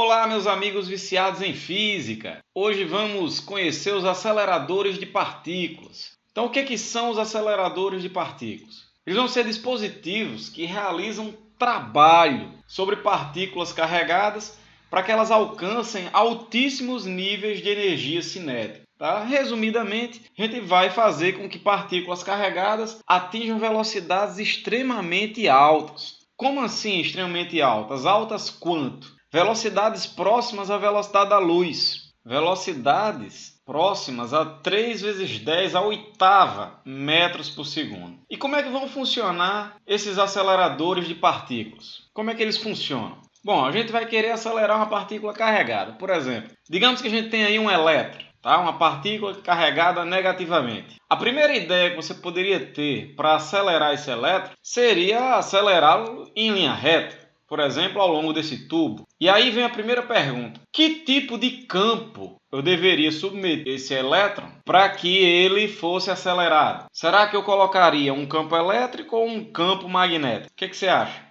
Olá, meus amigos viciados em física! Hoje vamos conhecer os aceleradores de partículas. Então, o que são os aceleradores de partículas? Eles vão ser dispositivos que realizam trabalho sobre partículas carregadas para que elas alcancem altíssimos níveis de energia cinética. Tá? Resumidamente, a gente vai fazer com que partículas carregadas atinjam velocidades extremamente altas. Como assim extremamente altas? Altas quanto? Velocidades próximas à velocidade da luz. Velocidades próximas a 3 vezes 10 à oitava metros por segundo. E como é que vão funcionar esses aceleradores de partículas? Como é que eles funcionam? Bom, a gente vai querer acelerar uma partícula carregada. Por exemplo, digamos que a gente tem aí um elétron. Tá? Uma partícula carregada negativamente. A primeira ideia que você poderia ter para acelerar esse elétron seria acelerá-lo em linha reta, por exemplo, ao longo desse tubo. E aí vem a primeira pergunta: que tipo de campo eu deveria submeter esse elétron para que ele fosse acelerado? Será que eu colocaria um campo elétrico ou um campo magnético? O que você acha?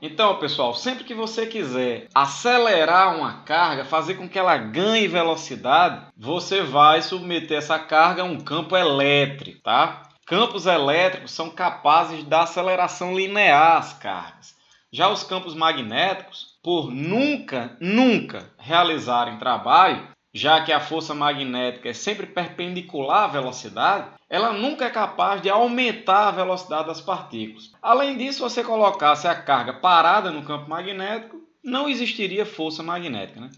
Então, pessoal, sempre que você quiser acelerar uma carga, fazer com que ela ganhe velocidade, você vai submeter essa carga a um campo elétrico, tá? Campos elétricos são capazes de dar aceleração linear às cargas. Já os campos magnéticos, por nunca realizarem trabalho, já que a força magnética é sempre perpendicular à velocidade, ela nunca é capaz de aumentar a velocidade das partículas. Além disso, se você colocasse a carga parada no campo magnético, não existiria força magnética, né?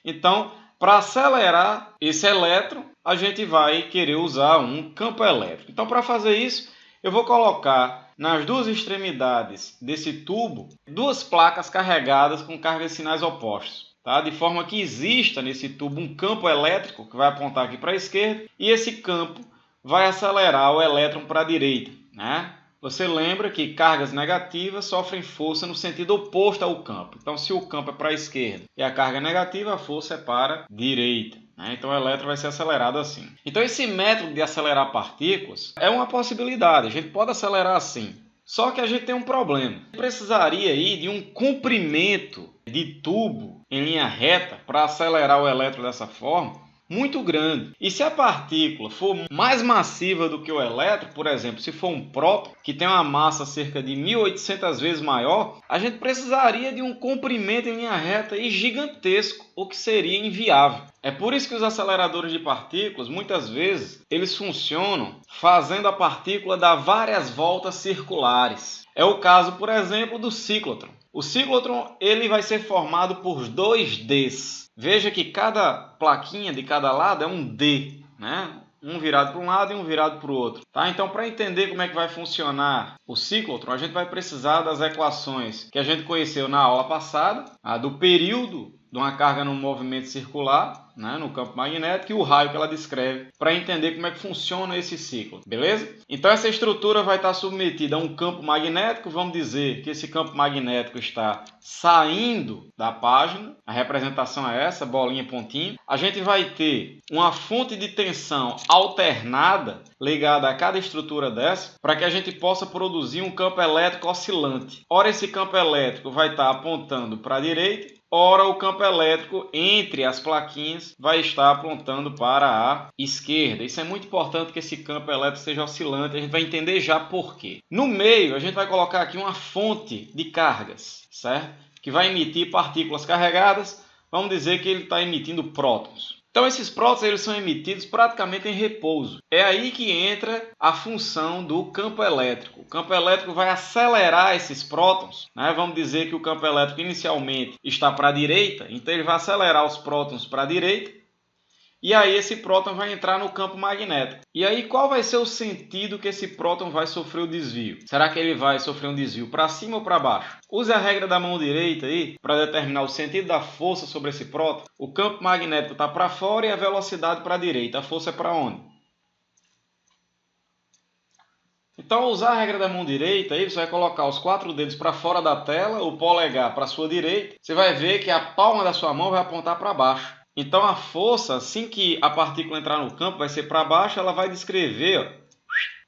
Então, para acelerar esse elétron, a gente vai querer usar um campo elétrico. Então, para fazer isso, eu vou colocar nas duas extremidades desse tubo duas placas carregadas com cargas de sinais opostos. Tá? De forma que exista nesse tubo um campo elétrico que vai apontar aqui para a esquerda e esse campo vai acelerar o elétron para a direita. Né? Você lembra que cargas negativas sofrem força no sentido oposto ao campo. Então, se o campo é para a esquerda e a carga é negativa, a força é para a direita. Né? Então, o elétron vai ser acelerado assim. Então, esse método de acelerar partículas é uma possibilidade. A gente pode acelerar assim. Só que a gente tem um problema. Precisaria aí de um comprimento de tubo em linha reta para acelerar o elétron dessa forma muito grande. E se a partícula for mais massiva do que o elétron, por exemplo, se for um próton, que tem uma massa cerca de 1.800 vezes maior, a gente precisaria de um comprimento em linha reta gigantesco, o que seria inviável. É por isso que os aceleradores de partículas, muitas vezes, eles funcionam fazendo a partícula dar várias voltas circulares. É o caso, por exemplo, do ciclotron. O ciclotron ele vai ser formado por dois Ds. Veja que cada plaquinha de cada lado é um D, né? Um virado para um lado e um virado para o outro. Tá? Então, para entender como é que vai funcionar o ciclotron, a gente vai precisar das equações que a gente conheceu na aula passada, a do período de uma carga no movimento circular, né, no campo magnético, e o raio que ela descreve, para entender como é que funciona esse ciclo, beleza? Então essa estrutura vai estar submetida a um campo magnético, vamos dizer que esse campo magnético está saindo da página, a representação é essa, bolinha, pontinho. A gente vai ter uma fonte de tensão alternada ligada a cada estrutura dessa, para que a gente possa produzir um campo elétrico oscilante. Ora, esse campo elétrico vai estar apontando para a direita, ora o campo elétrico entre as plaquinhas vai estar apontando para a esquerda. Isso é muito importante que esse campo elétrico seja oscilante, a gente vai entender já por quê. No meio, a gente vai colocar aqui uma fonte de cargas, certo? Que vai emitir partículas carregadas, vamos dizer que ele está emitindo prótons. Então esses prótons eles são emitidos praticamente em repouso. É aí que entra a função do campo elétrico. O campo elétrico vai acelerar esses prótons. Né? Vamos dizer que o campo elétrico inicialmente está para a direita, então ele vai acelerar os prótons para a direita. E aí esse próton vai entrar no campo magnético. E aí qual vai ser o sentido que esse próton vai sofrer o desvio? Será que ele vai sofrer um desvio para cima ou para baixo? Use a regra da mão direita aí para determinar o sentido da força sobre esse próton. O campo magnético está para fora e a velocidade para a direita. A força é para onde? Então, ao usar a regra da mão direita, aí você vai colocar os 4 dedos para fora da tela, o polegar para a sua direita. Você vai ver que a palma da sua mão vai apontar para baixo. Então a força, assim que a partícula entrar no campo, vai ser para baixo, ela vai descrever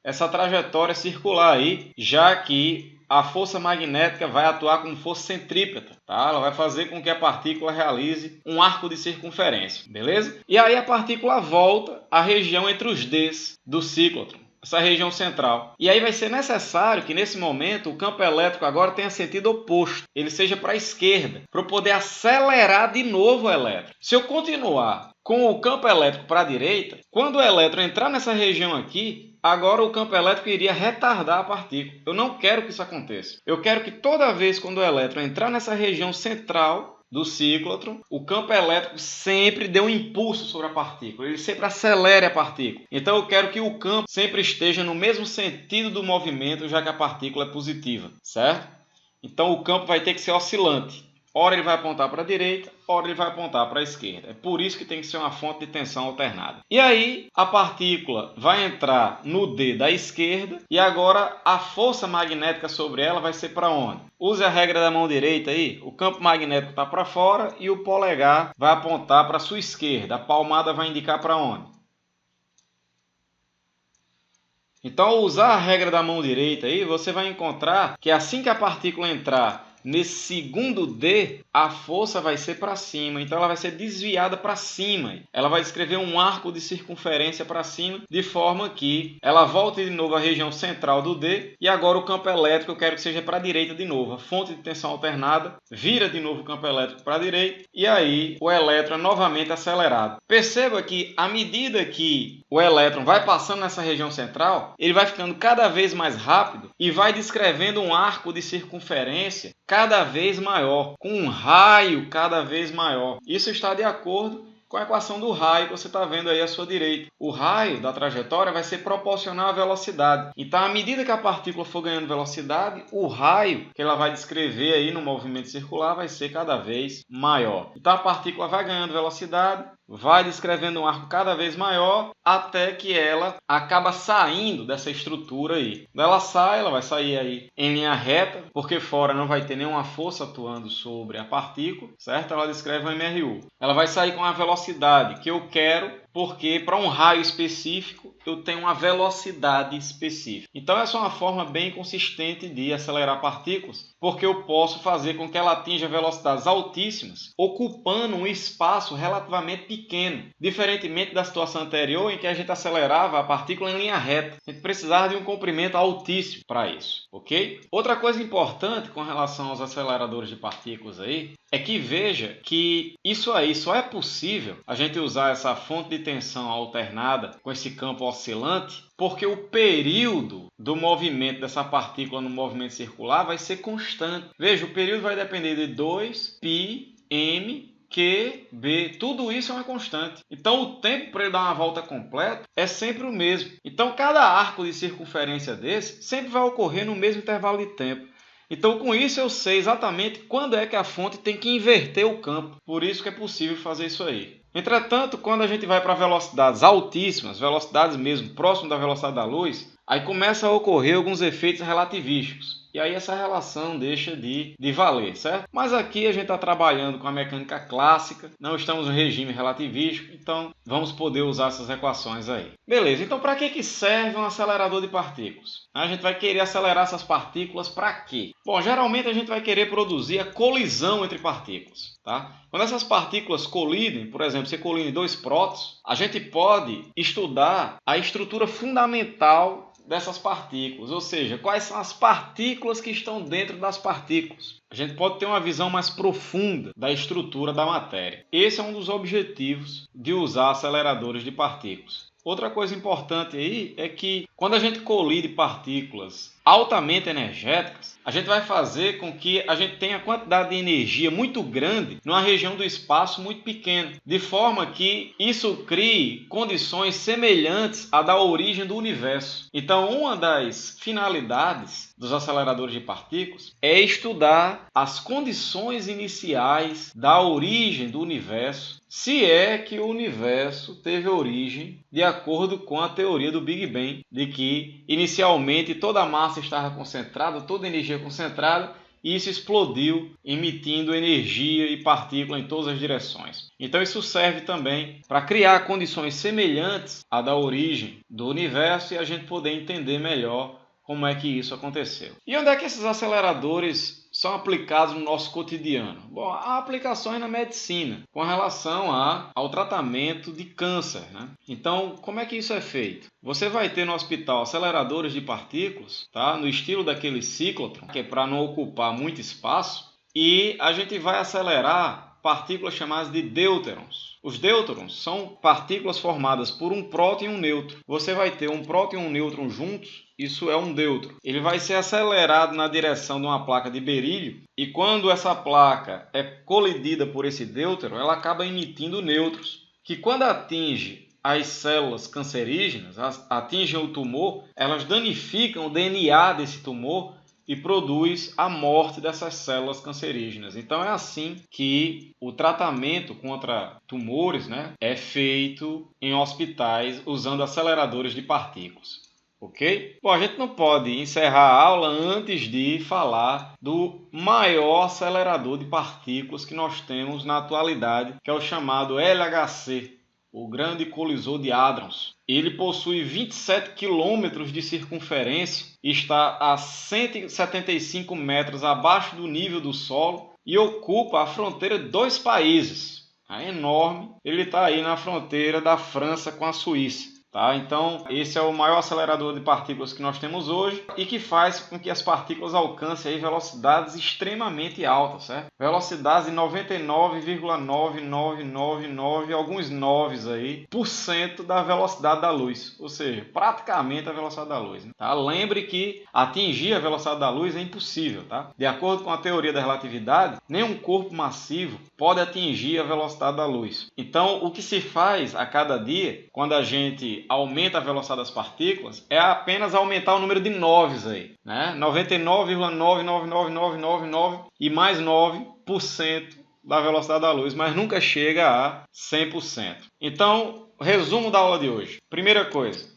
essa trajetória circular aí, já que a força magnética vai atuar como força centrípeta, tá? Ela vai fazer com que a partícula realize um arco de circunferência, beleza? E aí a partícula volta à região entre os Ds do ciclotron, essa região central. E aí vai ser necessário que nesse momento o campo elétrico agora tenha sentido oposto, ele seja para a esquerda, para eu poder acelerar de novo o elétron. Se eu continuar com o campo elétrico para a direita, quando o elétron entrar nessa região aqui, agora o campo elétrico iria retardar a partícula. Eu não quero que isso aconteça. Eu quero que toda vez quando o elétron entrar nessa região central do ciclotron, o campo elétrico sempre dê um impulso sobre a partícula, ele sempre acelere a partícula. Então eu quero que o campo sempre esteja no mesmo sentido do movimento, já que a partícula é positiva, certo? Então o campo vai ter que ser oscilante. Ora ele vai apontar para a direita, ora ele vai apontar para a esquerda. É por isso que tem que ser uma fonte de tensão alternada. E aí a partícula vai entrar no D da esquerda e agora a força magnética sobre ela vai ser para onde? Use a regra da mão direita aí. O campo magnético está para fora e o polegar vai apontar para a sua esquerda. A palmada vai indicar para onde? Então, ao usar a regra da mão direita aí, você vai encontrar que assim que a partícula entrar nesse segundo D, a força vai ser para cima, então ela vai ser desviada para cima. Ela vai descrever um arco de circunferência para cima, de forma que ela volte de novo à região central do D, e agora o campo elétrico eu quero que seja para a direita de novo. A fonte de tensão alternada vira de novo o campo elétrico para a direita, e aí o elétron é novamente acelerado. Perceba que à medida que o elétron vai passando nessa região central, ele vai ficando cada vez mais rápido e vai descrevendo um arco de circunferência cada vez maior, com um raio cada vez maior. Isso está de acordo com a equação do raio que você está vendo aí à sua direita. O raio da trajetória vai ser proporcional à velocidade. Então, à medida que a partícula for ganhando velocidade, o raio que ela vai descrever aí no movimento circular vai ser cada vez maior. Então, a partícula vai ganhando velocidade, vai descrevendo um arco cada vez maior, até que ela acaba saindo dessa estrutura aí. Quando ela sai, ela vai sair aí em linha reta, porque fora não vai ter nenhuma força atuando sobre a partícula, certo? Ela descreve um MRU. Ela vai sair com a velocidade que eu quero, porque para um raio específico eu tenho uma velocidade específica. Então essa é uma forma bem consistente de acelerar partículas, porque eu posso fazer com que ela atinja velocidades altíssimas, ocupando um espaço relativamente pequeno, diferentemente da situação anterior em que a gente acelerava a partícula em linha reta. A gente precisava de um comprimento altíssimo para isso, ok? Outra coisa importante com relação aos aceleradores de partículas aí, é que veja que isso aí só é possível a gente usar essa fonte de tensão alternada com esse campo oscilante, porque o período do movimento dessa partícula no movimento circular vai ser constante. Veja, o período vai depender de 2, π, m, Q, B, tudo isso é uma constante. Então o tempo para ele dar uma volta completa é sempre o mesmo. Então cada arco de circunferência desse sempre vai ocorrer no mesmo intervalo de tempo. Então, com isso, eu sei exatamente quando é que a fonte tem que inverter o campo. Por isso que é possível fazer isso aí. Entretanto, quando a gente vai para velocidades altíssimas, velocidades mesmo próximas da velocidade da luz, aí começa a ocorrer alguns efeitos relativísticos. E aí essa relação deixa de valer, certo? Mas aqui a gente está trabalhando com a mecânica clássica, não estamos no regime relativístico, então vamos poder usar essas equações aí. Beleza, então para que serve um acelerador de partículas? A gente vai querer acelerar essas partículas para quê? Bom, geralmente a gente vai querer produzir a colisão entre partículas, tá? Quando essas partículas colidem, por exemplo, se colidem dois prótons, a gente pode estudar a estrutura fundamental dessas partículas, ou seja, quais são as partículas que estão dentro das partículas. A gente pode ter uma visão mais profunda da estrutura da matéria. Esse é um dos objetivos de usar aceleradores de partículas. Outra coisa importante aí é que quando a gente colide partículas altamente energéticas, a gente vai fazer com que a gente tenha quantidade de energia muito grande numa região do espaço muito pequena, de forma que isso crie condições semelhantes à da origem do universo. Então, uma das finalidades dos aceleradores de partículas é estudar as condições iniciais da origem do universo, se é que o universo teve origem de acordo com a teoria do Big Bang, de que inicialmente toda a massa estava concentrada, toda a energia concentrada, e isso explodiu, emitindo energia e partícula em todas as direções. Então isso serve também para criar condições semelhantes à da origem do universo e a gente poder entender melhor como é que isso aconteceu. E onde é que esses aceleradores são aplicados no nosso cotidiano? Bom, há aplicações na medicina com relação ao tratamento de câncer, né? Então, como é que isso é feito? Você vai ter no hospital aceleradores de partículas, tá? No estilo daquele ciclotron, que é para não ocupar muito espaço, e a gente vai acelerar partículas chamadas de deuterons. Os deuterons são partículas formadas por um próton e um nêutron. Você vai ter um próton e um nêutron juntos, isso é um deuteron. Ele vai ser acelerado na direção de uma placa de berílio e quando essa placa é colidida por esse deuteron, ela acaba emitindo nêutrons, que quando atinge as células cancerígenas, atingem o tumor, elas danificam o DNA desse tumor e produz a morte dessas células cancerígenas. Então é assim que o tratamento contra tumores, né, é feito em hospitais usando aceleradores de partículas. Ok? Bom, a gente não pode encerrar a aula antes de falar do maior acelerador de partículas que nós temos na atualidade, que é o chamado LHC, o Grande Colisor de Hadrons. Ele possui 27 km de circunferência, está a 175 metros abaixo do nível do solo e ocupa a fronteira de 2 países. É enorme, ele está aí na fronteira da França com a Suíça. Tá? Então, esse é o maior acelerador de partículas que nós temos hoje e que faz com que as partículas alcancem aí velocidades extremamente altas, certo? Velocidades de 99,9999, alguns noves aí, por cento da velocidade da luz, ou seja, praticamente a velocidade da luz. Né? Tá? Lembre que atingir a velocidade da luz é impossível. Tá? De acordo com a teoria da relatividade, nenhum corpo massivo pode atingir a velocidade da luz. Então, o que se faz a cada dia, quando a gente aumenta a velocidade das partículas, é apenas aumentar o número de noves aí, né? 99,999999 e mais 9% da velocidade da luz, mas nunca chega a 100%. Então, resumo da aula de hoje. Primeira coisa,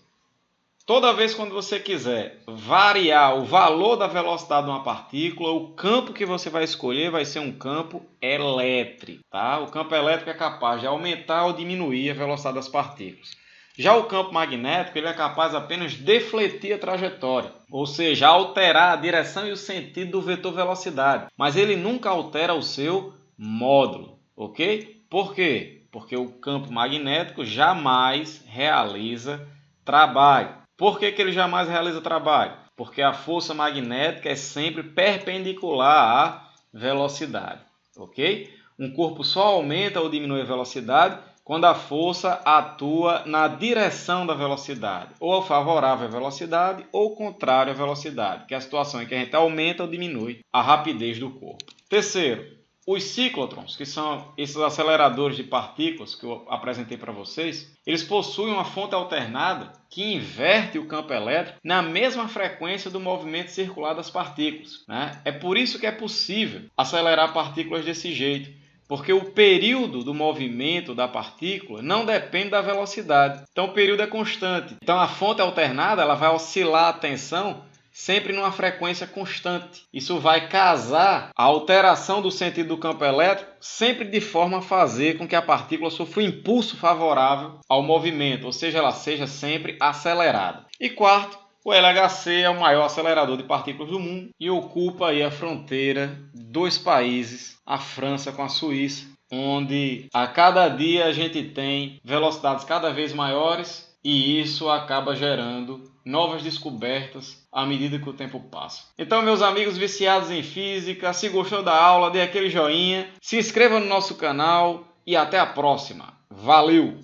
toda vez quando você quiser variar o valor da velocidade de uma partícula, o campo que você vai escolher vai ser um campo elétrico, tá? O campo elétrico é capaz de aumentar ou diminuir a velocidade das partículas. Já o campo magnético ele é capaz apenas de defletir a trajetória, ou seja, alterar a direção e o sentido do vetor velocidade, mas ele nunca altera o seu módulo, ok? Por quê? Porque o campo magnético jamais realiza trabalho. Por que ele jamais realiza trabalho? Porque a força magnética é sempre perpendicular à velocidade, ok? Um corpo só aumenta ou diminui a velocidade quando a força atua na direção da velocidade, ou favorável à velocidade, ou contrário à velocidade, que é a situação em que a gente aumenta ou diminui a rapidez do corpo. Terceiro, os ciclotrons, que são esses aceleradores de partículas que eu apresentei para vocês, eles possuem uma fonte alternada que inverte o campo elétrico na mesma frequência do movimento circular das partículas, né? É por isso que é possível acelerar partículas desse jeito. Porque o período do movimento da partícula não depende da velocidade. Então o período é constante. Então a fonte alternada ela vai oscilar a tensão sempre numa frequência constante. Isso vai casar a alteração do sentido do campo elétrico sempre de forma a fazer com que a partícula sofra um impulso favorável ao movimento, ou seja, ela seja sempre acelerada. E quarto, o LHC é o maior acelerador de partículas do mundo e ocupa aí a fronteira de 2 países, a França com a Suíça, onde a cada dia a gente tem velocidades cada vez maiores e isso acaba gerando novas descobertas à medida que o tempo passa. Então, meus amigos viciados em física, se gostou da aula, dê aquele joinha, se inscreva no nosso canal e até a próxima. Valeu!